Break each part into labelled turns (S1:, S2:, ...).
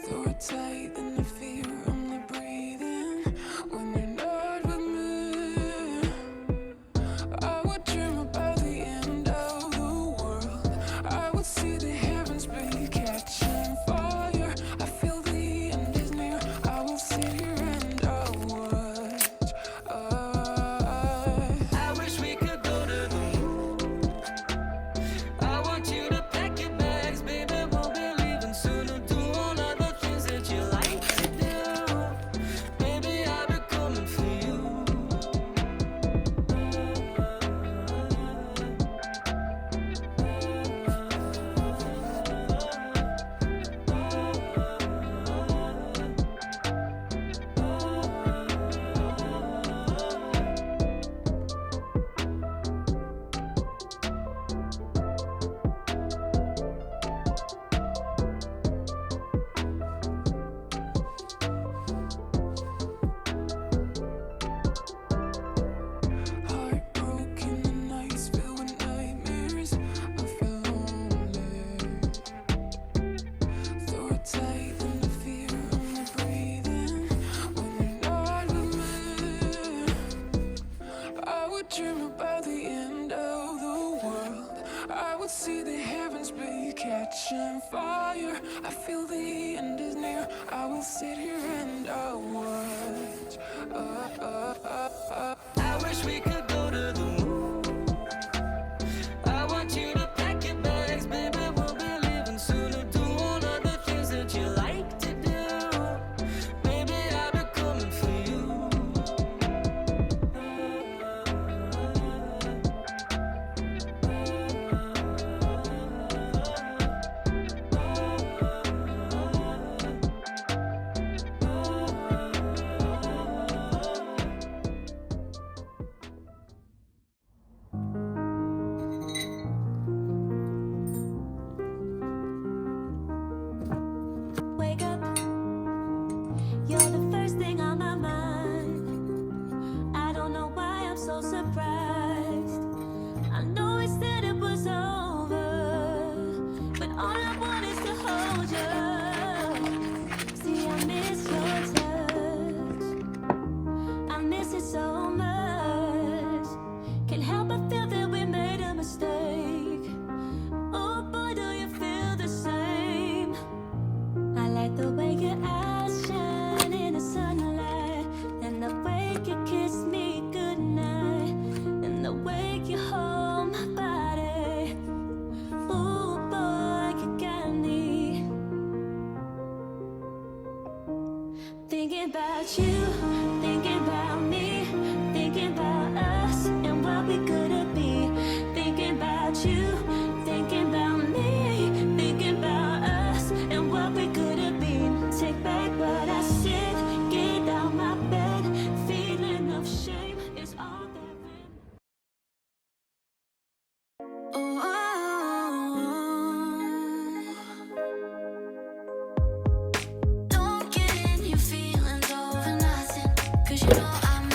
S1: Throw it tight and the fear only breathing when you're not with me. I would dream about the end of the world. I would see the heavens be catching fire. I feel the end is near. I will sit here and I'll watch.
S2: I wish we could go to the moon. I want you to pack your bags, baby. We'll be leaving soon to do all of the things that you like to do. Baby, I'll be coming for you.
S1: Heartbroken and nights filled with nightmares. I feel lonely. Throw it tight and the fear only breathing when you're not with me. I would dream about the end of the world. I would see the heavens be catching fire. I feel the end is near. I will sit here and I'll watch.
S2: I wish we could go to the moon. I want you to pack your bags, baby. We'll be leaving soon to do all of the things that you like to do. Baby, I'll be coming for you.
S3: Wake up, you're the first thing on my mind. I don't know why I'm so surprised. I know it said it was over, but all I want is to hold you. See, I miss your touch. I miss it so much. Can't help but feel that we made a mistake. Oh boy, do you feel the same? I like the way your eyes shine in the sunlight, and the way you kiss me goodnight, and the way you hold my body. Ooh, boy, you got me thinking about you, thinking about me, thinking about us and what we could be. Thinking about you, thinking about me, thinking about us and what we could be. Take back what I said, get out my bed. Feeling of shame is all that remains.
S4: Don't get in your feelings over nothing, 'cause you know I'm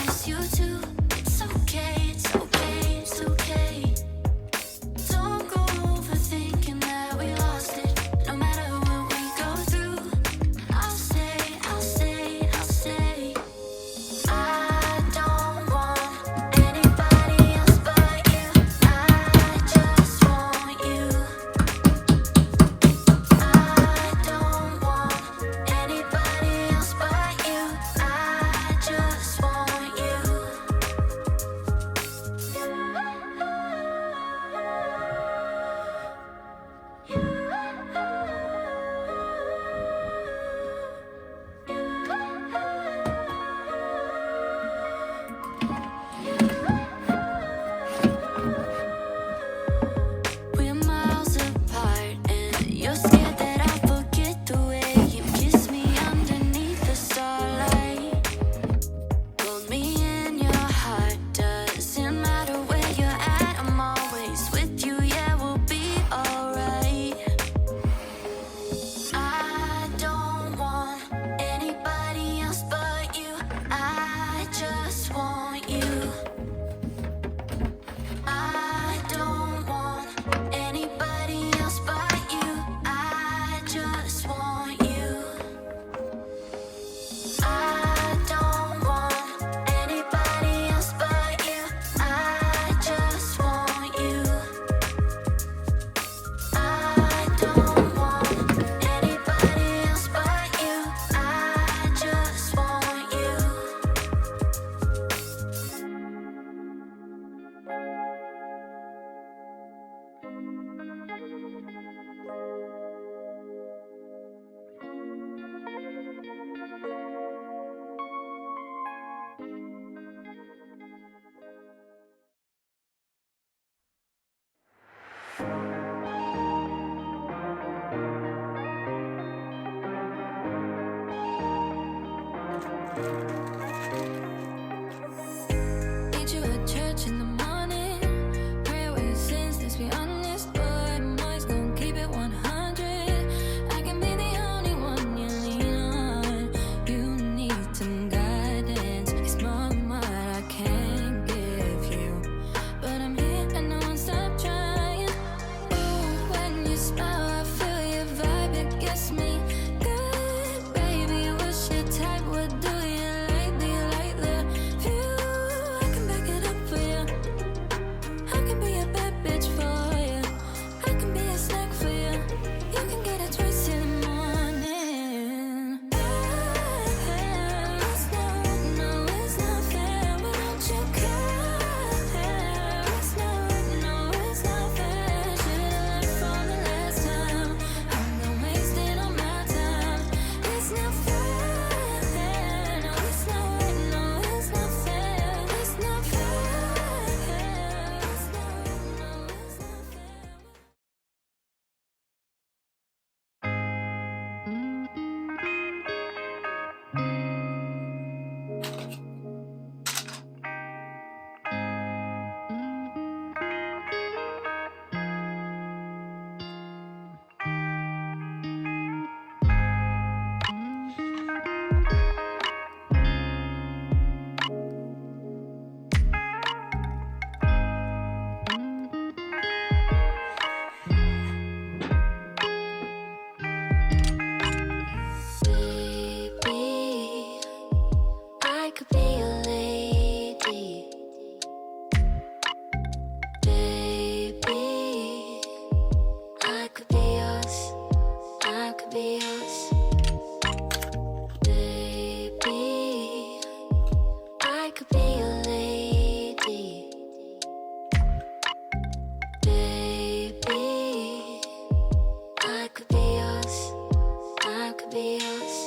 S3: Meet you at church in the morning. Pray away your sins, let's be honest. Boy, I'm always gonna keep it 100. I can be the only one you lean on. You need some guidance. It's more than what I can give you. But I'm here and I won't stop trying. Ooh, when you smile, I feel your vibe, it gets me good. Baby, what's your type? What do you like? Do you like the view? I can back it up for you. I can be a bad bitch for you. I can be a snack for you. You can get it twice in the morning. It's not right, no, it's not fair. But don't you care? It's not right, no, it's not fair. Should've learned from the last time. I'm not wasting all my time. It's not fair. No, it's not right, no, it's not fair. It's not fair. It's not right, no, it's not fair. Baby, I could be a lady. Baby, I could be yours. I could be yours. Baby, I could be a lady. Baby, I could be yours. I could be yours.